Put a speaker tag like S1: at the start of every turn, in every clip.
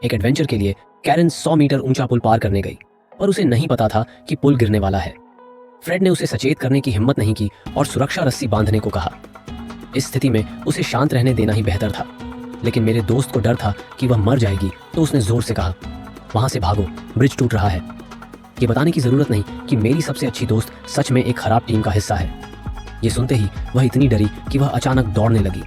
S1: एक एडवेंचर के लिए कैरन 100 मीटर ऊंचा पुल पार करने गई, पर उसे नहीं पता था कि पुल गिरने वाला है। फ्रेड ने उसे सचेत करने की हिम्मत नहीं की और सुरक्षा रस्सी बांधने को कहा। इस स्थिति में उसे शांत रहने देना ही बेहतर था, लेकिन मेरे दोस्त को डर था कि वह मर जाएगी, तो उसने जोर से कहा, वहां से भागो, ब्रिज टूट रहा है। ये बताने की जरूरत नहीं कि मेरी सबसे अच्छी दोस्त सच में एक खराब टीम का हिस्सा है। ये सुनते ही वह इतनी डरी कि वह अचानक दौड़ने लगी,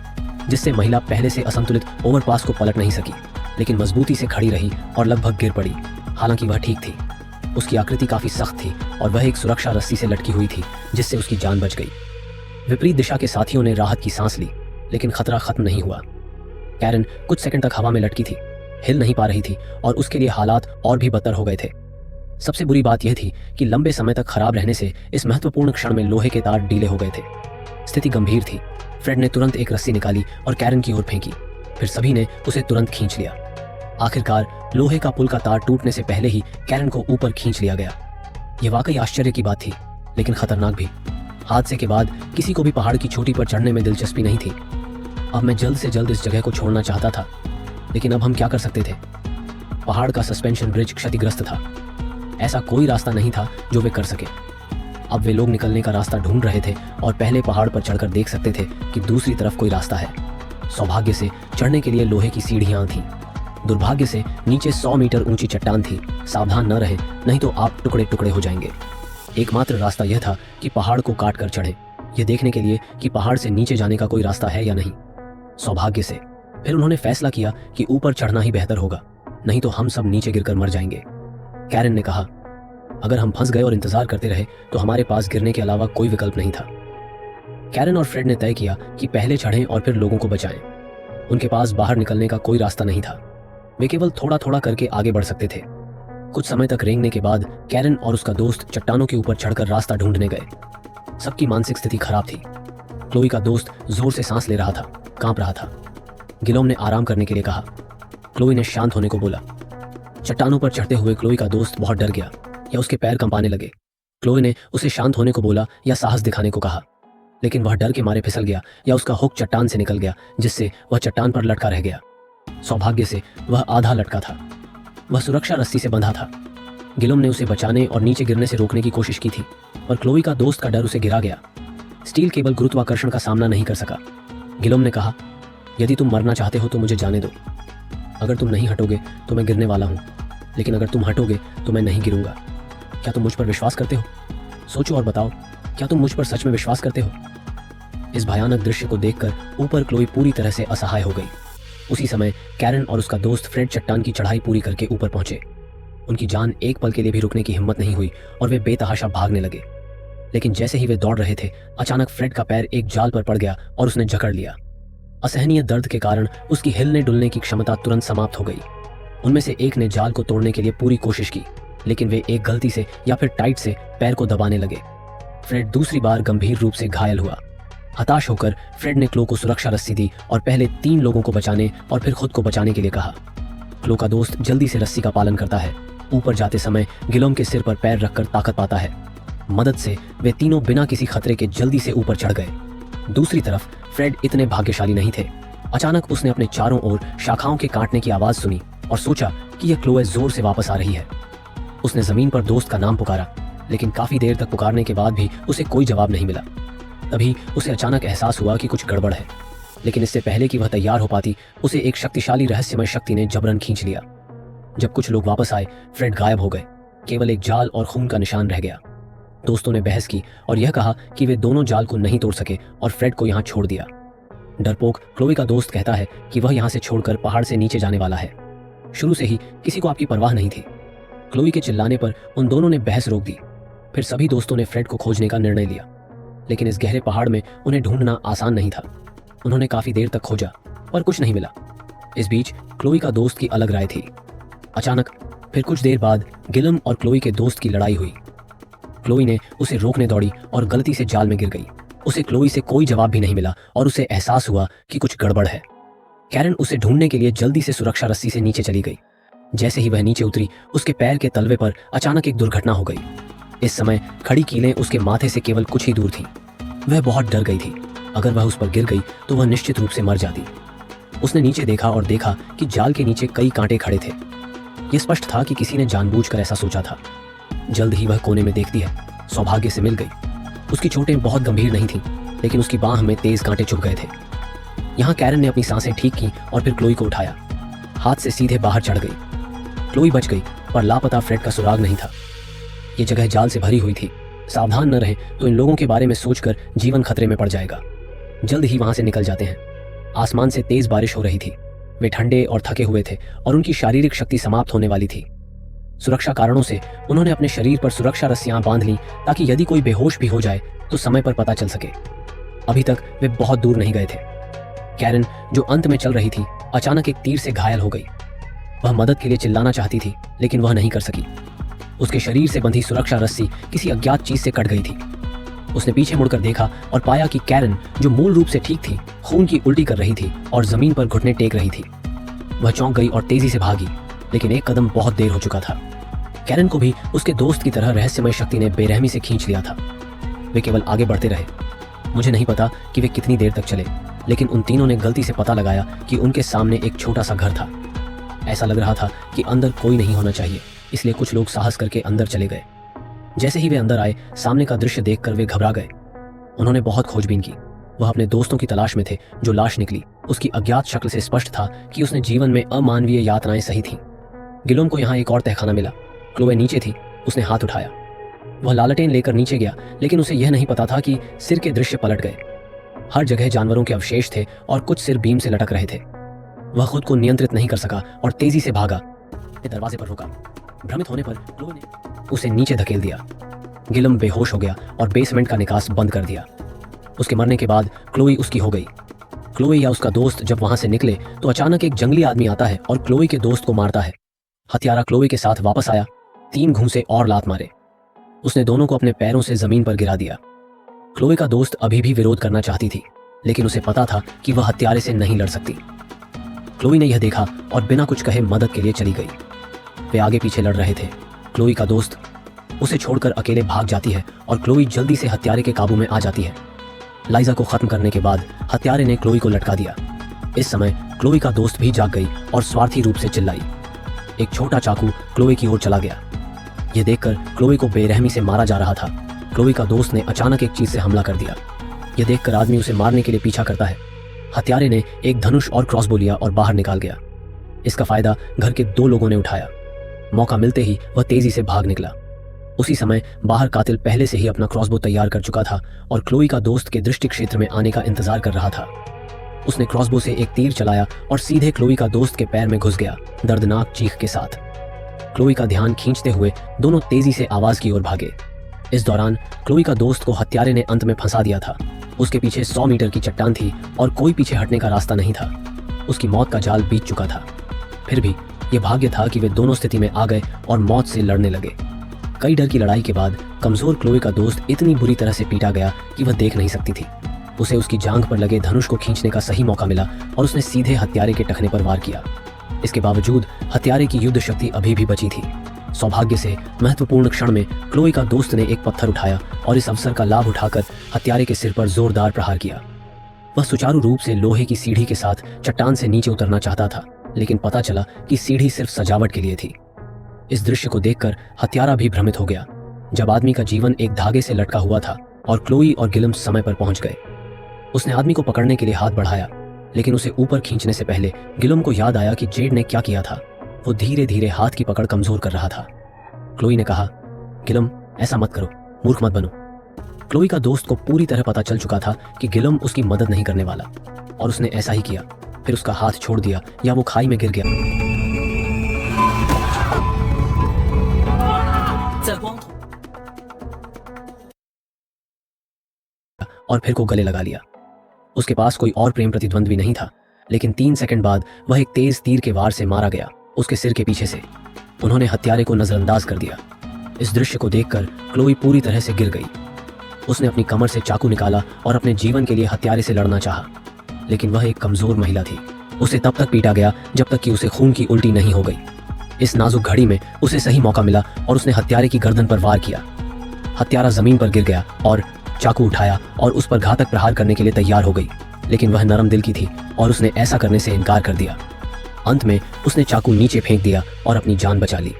S1: जिससे महिला पहले से असंतुलित ओवरपास को पलट नहीं सकी, लेकिन मजबूती से खड़ी रही और लगभग गिर पड़ी। हालांकि वह ठीक थी। उसकी आकृति काफी सख्त थी और वह एक सुरक्षा रस्सी से लटकी हुई थी, जिससे उसकी जान बच गई। विपरीत दिशा के साथियों ने राहत की सांस ली, लेकिन खतरा खत्म नहीं हुआ। कैरन कुछ सेकंड तक हवा में लटकी थी, हिल नहीं पा रही थी और उसके लिए हालात और भी बदतर हो गए थे। सबसे बुरी बात यह थी कि लंबे समय तक खराब रहने से इस महत्वपूर्ण क्षण में लोहे के तार ढीले हो गए थे। स्थिति गंभीर थी। फ्रेड ने तुरंत एक रस्सी निकाली और कैरन की ओर फेंकी। फिर सभी ने उसे तुरंत खींच लिया। आखिरकार लोहे का पुल का तार टूटने से पहले ही कैरन को ऊपर खींच लिया गया। यह वाकई आश्चर्य की बात थी, लेकिन खतरनाक भी। हादसे के बाद किसी को भी पहाड़ की चोटी पर चढ़ने में दिलचस्पी नहीं थी। अब मैं जल्द से जल्द इस जगह को छोड़ना चाहता था, लेकिन अब हम क्या कर सकते थे? पहाड़ का सस्पेंशन ब्रिज क्षतिग्रस्त था। ऐसा कोई रास्ता नहीं था जो वे कर सके। अब वे लोग निकलने का रास्ता ढूंढ रहे थे और पहले पहाड़ पर चढ़कर देख सकते थे कि दूसरी तरफ कोई रास्ता है। सौभाग्य से चढ़ने के लिए लोहे की सीढ़ियां थीं। दुर्भाग्य से नीचे 100 मीटर ऊंची चट्टान थी। सावधान न रहे, नहीं तो आप टुकड़े टुकड़े हो जाएंगे। एकमात्र रास्ता यह था कि पहाड़ को काट कर चढ़े, यह देखने के लिए कि पहाड़ से नीचे जाने का कोई रास्ता है या नहीं। सौभाग्य से फिर उन्होंने फैसला किया कि ऊपर चढ़ना ही बेहतर होगा, नहीं तो हम सब नीचे गिरकर मर जाएंगे। कैरन ने कहा, अगर हम फंस गए और इंतजार करते रहे तो हमारे पास गिरने के अलावा कोई विकल्प नहीं था। कैरन और फ्रेड ने तय किया कि पहले चढ़ें और फिर लोगों को बचाएं। उनके पास बाहर निकलने का कोई रास्ता नहीं था। वे केवल थोड़ा थोड़ा करके आगे बढ़ सकते थे। कुछ समय तक रेंगने के बाद कैरन और उसका दोस्त चट्टानों के ऊपर चढ़कर रास्ता ढूंढने गए। सबकी मानसिक स्थिति खराब थी। क्लोई का दोस्त जोर से सांस ले रहा था, कांप रहा था। गिलोम ने आराम करने के लिए कहा। क्लोई ने शांत होने को बोला। चट्टानों पर चढ़ते हुए क्लोई का दोस्त बहुत डर गया या उसके पैर कंपाने लगे। क्लोई ने उसे शांत होने को बोला या साहस दिखाने को कहा, लेकिन वह डर के मारे फिसल गया या उसका हुक चट्टान से निकल गया, जिससे वह चट्टान पर लटका रह गया। सौभाग्य से वह आधा लटका था। वह सुरक्षा रस्सी से बंधा था। गिलोम ने उसे बचाने और नीचे गिरने से रोकने की कोशिश की थी, पर क्लोई का दोस्त का डर उसे गिरा गया। स्टील केबल गुरुत्वाकर्षण का सामना नहीं कर सका। गिलोम ने कहा, यदि तुम मरना चाहते हो तो मुझे जाने दो। अगर तुम नहीं हटोगे तो मैं गिरने वाला हूं, लेकिन अगर तुम हटोगे तो मैं नहीं गिरूंगा। क्या तुम मुझ पर विश्वास करते हो? सोचो और बताओ, क्या तुम मुझ पर सच में विश्वास करते हो? इस भयानक दृश्य को देखकर ऊपर क्लोई पूरी तरह से असहाय हो गई। उसी समय कैरन और उसका दोस्त फ्रेड चट्टान की चढ़ाई पूरी करके ऊपर पहुंचे। उनकी जान एक पल के लिए भी रुकने की हिम्मत नहीं हुई और वे बेतहाशा भागने लगे। लेकिन जैसे ही वे दौड़ रहे थे, अचानक फ्रेड का पैर एक जाल पर पड़ गया और उसने जकड़ लिया। असहनीय दर्द के कारण उसकी हिलने डुलने की क्षमता तुरंत समाप्त हो गई। उनमें से एक ने जाल को तोड़ने के लिए पूरी कोशिश की, लेकिन वे एक गलती से या फिर टाइट से पैर को दबाने लगे। फ्रेड दूसरी बार गंभीर रूप से घायल हुआ। हताश होकर फ्रेड ने क्लो को सुरक्षा रस्सी दी और पहले 3 लोगों को बचाने और फिर खुद को बचाने के लिए कहा। क्लो का दोस्त जल्दी से रस्सी का पालन करता है। ऊपर जाते समय गिलोम के सिर पर पैर रखकर ताकत पाता है। मदद से वे तीनों बिना किसी खतरे के जल्दी से ऊपर चढ़ गए। दूसरी तरफ फ्रेड इतने भाग्यशाली नहीं थे। अचानक उसने अपने चारों ओर शाखाओं के काटने की आवाज सुनी और सोचा कि यह क्लोए जोर से वापस आ रही है। उसने जमीन पर दोस्त का नाम पुकारा, लेकिन काफी देर तक पुकारने के बाद भी उसे कोई जवाब नहीं मिला। तभी उसे अचानक एहसास हुआ कि कुछ गड़बड़ है, लेकिन इससे पहले कि वह तैयार हो पाती, उसे एक शक्तिशाली रहस्यमय शक्ति ने जबरन खींच लिया। जब कुछ लोग वापस आए, फ्रेड गायब हो गए। केवल एक जाल और खून का निशान रह गया। दोस्तों ने बहस की और यह कहा कि वे दोनों जाल को नहीं तोड़ सके और फ्रेड को यहाँ छोड़ दिया। डरपोक क्लोई का दोस्त कहता है कि वह यहाँ से छोड़कर पहाड़ से नीचे जाने वाला है। शुरू से ही किसी को आपकी परवाह नहीं थी। क्लोई के चिल्लाने पर उन दोनों ने बहस रोक दी। फिर सभी दोस्तों ने फ्रेड को खोजने का निर्णय लिया, लेकिन इस गहरे पहाड़ में उन्हें ढूंढना आसान नहीं था। उन्होंने काफी देर तक खोजा, पर कुछ नहीं मिला। इस बीच क्लोई का दोस्त की अलग राय थी। अचानक फिर कुछ देर बाद गिलम और क्लोई के दोस्त की लड़ाई हुई। क्लोई ने उसे रोकने दौड़ी और गलती से जाल में गिर गई। उसे क्लोई से कोई जवाब भी नहीं मिला और उसे एहसास हुआ कि कुछ गड़बड़ है। कैरन उसे ढूंढने के लिए जल्दी से सुरक्षा रस्सी से नीचे चली गई। जैसे ही वह नीचे उतरी, उसके पैर के तलवे पर अचानक एक दुर्घटना हो गई। इस समय खड़ी कीलें उसके माथे से केवल कुछ ही दूर थीं। वह बहुत डर गई थी। अगर वह उस पर गिर गई तो वह निश्चित रूप से मर जाती। उसने नीचे देखा और देखा कि जाल के नीचे कई कांटे खड़े थे। यह स्पष्ट था कि किसी ने जानबूझकर ऐसा सोचा था। जल्द ही वह कोने में देखती है, सौभाग्य से मिल गई। उसकी चोटें बहुत गंभीर नहीं थीं, लेकिन उसकी बांह में तेज कांटे चुभ गए थे। यहाँ कैरन ने अपनी सांसें ठीक की और फिर क्लोई को उठाया। हाथ से सीधे बाहर चढ़ गई। क्लोई बच गई, पर लापता फ्रेड का सुराग नहीं था। ये जगह जाल से भरी हुई थी। सावधान न रहे तो इन लोगों के बारे में सोचकर जीवन खतरे में पड़ जाएगा। जल्द ही वहां से निकल जाते हैं। आसमान से तेज बारिश हो रही थी। वे ठंडे और थके हुए थे और उनकी शारीरिक शक्ति समाप्त होने वाली थी। सुरक्षा कारणों से उन्होंने अपने शरीर पर सुरक्षा रस्सियां बांध ली, ताकि यदि कोई बेहोश भी हो जाए तो समय पर पता चल सके। अभी तक वे बहुत दूर नहीं गए थे। कैरन, जो अंत में चल रही थी, अचानक एक तीर से घायल हो गई। वह मदद के लिए चिल्लाना चाहती थी, लेकिन वह नहीं कर सकी। उसके शरीर से बंधी सुरक्षा रस्सी किसी अज्ञात चीज से कट गई थी। उसने पीछे मुड़कर देखा और पाया कि कैरन, जो मूल रूप से ठीक थी, खून की उल्टी कर रही थी और जमीन पर घुटने टेक रही थी। वह चौंक गई और तेजी से भागी, लेकिन एक कदम बहुत देर हो चुका था। कैरन को भी उसके दोस्त की तरह रहस्यमय शक्ति ने बेरहमी से खींच लिया था। वे केवल आगे बढ़ते रहे। मुझे नहीं पता कि वे कितनी देर तक चले, लेकिन उन तीनों ने गलती से पता लगाया कि उनके सामने एक छोटा सा घर था। ऐसा लग रहा था कि अंदर कोई नहीं होना चाहिए, इसलिए कुछ लोग साहस करके अंदर चले गए। जैसे ही वे अंदर आए, सामने का दृश्य देखकर वे घबरा गए। उन्होंने बहुत खोजबीन की। वह अपने दोस्तों की तलाश में थे। जो लाश निकली, उसकी अज्ञात शक्ल से स्पष्ट था कि उसने जीवन में अमानवीय यातनाएं सही थीं। गिलोम को यहाँ एक और तहखाना मिला। क्लोए नीचे थी। उसने हाथ उठाया। वह लालटेन लेकर नीचे गया, लेकिन उसे यह नहीं पता था कि सिर के दृश्य पलट गए। हर जगह जानवरों के अवशेष थे और कुछ सिर बीम से लटक रहे थे। वह खुद को नियंत्रित नहीं कर सका और तेजी से भागा। दरवाजे पर रुका। भ्रमित होने पर क्लोए ने उसे नीचे धकेल दिया। गिलम बेहोश हो गया और बेसमेंट का निकास बंद कर दिया। उसके मरने के बाद क्लोई उसकी हो गई। क्लोई या उसका दोस्त जब वहां से निकले तो अचानक एक जंगली आदमी आता है और क्लोई के दोस्त को मारता है। हत्यारा क्लोई के साथ वापस आया, 3 घूंसे और लात मारे। उसने दोनों को अपने पैरों से जमीन पर गिरा दिया। क्लोई का दोस्त अभी भी विरोध करना चाहती थी, लेकिन उसे पता था कि वह हत्यारे से नहीं लड़ सकती। क्लोई ने यह देखा और बिना कुछ कहे मदद के लिए चली गई। वे आगे पीछे लड़ रहे थे। क्लोई का दोस्त उसे छोड़कर अकेले भाग जाती है और क्लोई जल्दी से हत्यारे के काबू में आ जाती है। लाइजा को खत्म करने के बाद हत्यारे ने क्लोई को लटका दिया। इस समय क्लोई का दोस्त भी जाग गई और स्वार्थी रूप से चिल्लाई। एक छोटा चाकू क्लोई की ओर चला गया। यह देखकर क्लोई को बेरहमी से मारा जा रहा था। क्लोई का दोस्त ने अचानक एक चीज से हमला कर दिया। यह देखकर आदमी उसे मारने के लिए पीछा करता है। हत्यारे ने एक धनुष और क्रॉसबो लिया और बाहर निकाल गया। इसका फायदा घर के 2 लोगों ने उठाया। मौका मिलते ही वह तेजी से भाग निकला। उसी समय बाहर कातिल पहले से ही अपना क्रॉसबो तैयार कर चुका था और क्लोई का दोस्त के दृष्टि क्षेत्र में आने का इंतजार कर रहा था। उसने क्रॉसबो से एक तीर चलाया और सीधे क्लोई का दोस्त के पैर में घुस गया, दर्दनाक चीख के साथ। क्लोई का ध्यान खींचते हुए दोनों तेजी से आवाज की ओर भागे। इस दौरान क्लोई का दोस्त को हत्यारे ने अंत में फंसा दिया था। उसके पीछे 100 मीटर की चट्टान थी और कोई पीछे हटने का रास्ता नहीं था। उसकी मौत का जाल बीत चुका था। फिर भी यह भाग्य था कि वे दोनों स्थिति में आ गए और मौत से लड़ने लगे। कई डर की लड़ाई के बाद कमजोर क्लोई का दोस्त इतनी बुरी तरह से पीटा गया कि वह देख नहीं सकती थी। उसे उसकी जांघ पर लगे धनुष को खींचने का सही मौका मिला और उसने सीधे हत्यारे के टखने पर वार किया। इसके बावजूद हत्यारे की युद्ध शक्ति अभी भी बची थी। सौभाग्य से महत्वपूर्ण क्षण में क्लोई का दोस्त ने एक पत्थर उठाया और इस अवसर का लाभ उठाकर हत्यारे के सिर पर जोरदार प्रहार किया। वह सुचारू रूप से लोहे की सीढ़ी के साथ चट्टान से नीचे उतरना चाहता था, लेकिन पता चला कि सीढ़ी सिर्फ सजावट के लिए थी। इस दृश्य को देखकर हत्यारा भी भ्रमित हो गया। जब आदमी का जीवन एक धागे से लटका हुआ था और क्लोई और गिलम समय पर पहुंच गए। उसने आदमी को पकड़ने के लिए हाथ बढ़ाया, लेकिन उसे ऊपर खींचने से पहले गिलम को याद आया कि जेड ने क्या किया था। वो धीरे धीरे हाथ की पकड़ कमजोर कर रहा था। क्लोई ने कहा, गिलम, ऐसा मत करो, मूर्ख मत बनो। क्लोई का दोस्त को पूरी तरह पता चल चुका था कि गिलम उसकी मदद नहीं करने वाला, और उसने ऐसा ही किया। फिर उसका हाथ छोड़ दिया या वो खाई में गिर गया। और फिर को गले लगा लिया। उसके पास कोई और प्रेम प्रतिद्वंद्वी नहीं था, लेकिन 3 सेकंड बाद वह एक तेज तीर के वार से मारा गया, उसके सिर के पीछे से। उन्होंने हत्यारे को नजरअंदाज कर दिया। इस दृश्य को देखकर क्लोई पूरी तरह से गिर गई। उसने अपनी कमर से चाकू निकाला और अपने जीवन के लिए हत्यारे से लड़ना चाहा, लेकिन वह एक कमजोर महिला थी। उसे तब तक पीटा गया जब तक कि उसे खून की उल्टी नहीं हो गई। इस नाजुक घड़ी में उसे सही मौका मिला और उसने हत्यारे की गर्दन पर वार किया। हत्यारा जमीन पर गिर गया और चाकू उठाया और उस पर घातक प्रहार करने के लिए तैयार हो गई, लेकिन वह नरम दिल की थी और उसने ऐसा करने से इनकार कर दिया। अंत में उसने चाकू नीचे फेंक दिया और अपनी जान बचा ली।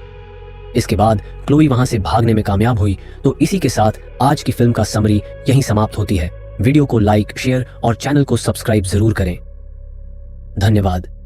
S1: इसके बाद क्लोई वहां से भागने में कामयाब हुई। तो इसी के साथ आज की फिल्म का समरी यहीं समाप्त होती है। वीडियो को लाइक, शेयर और चैनल को सब्सक्राइब जरूर करें। धन्यवाद।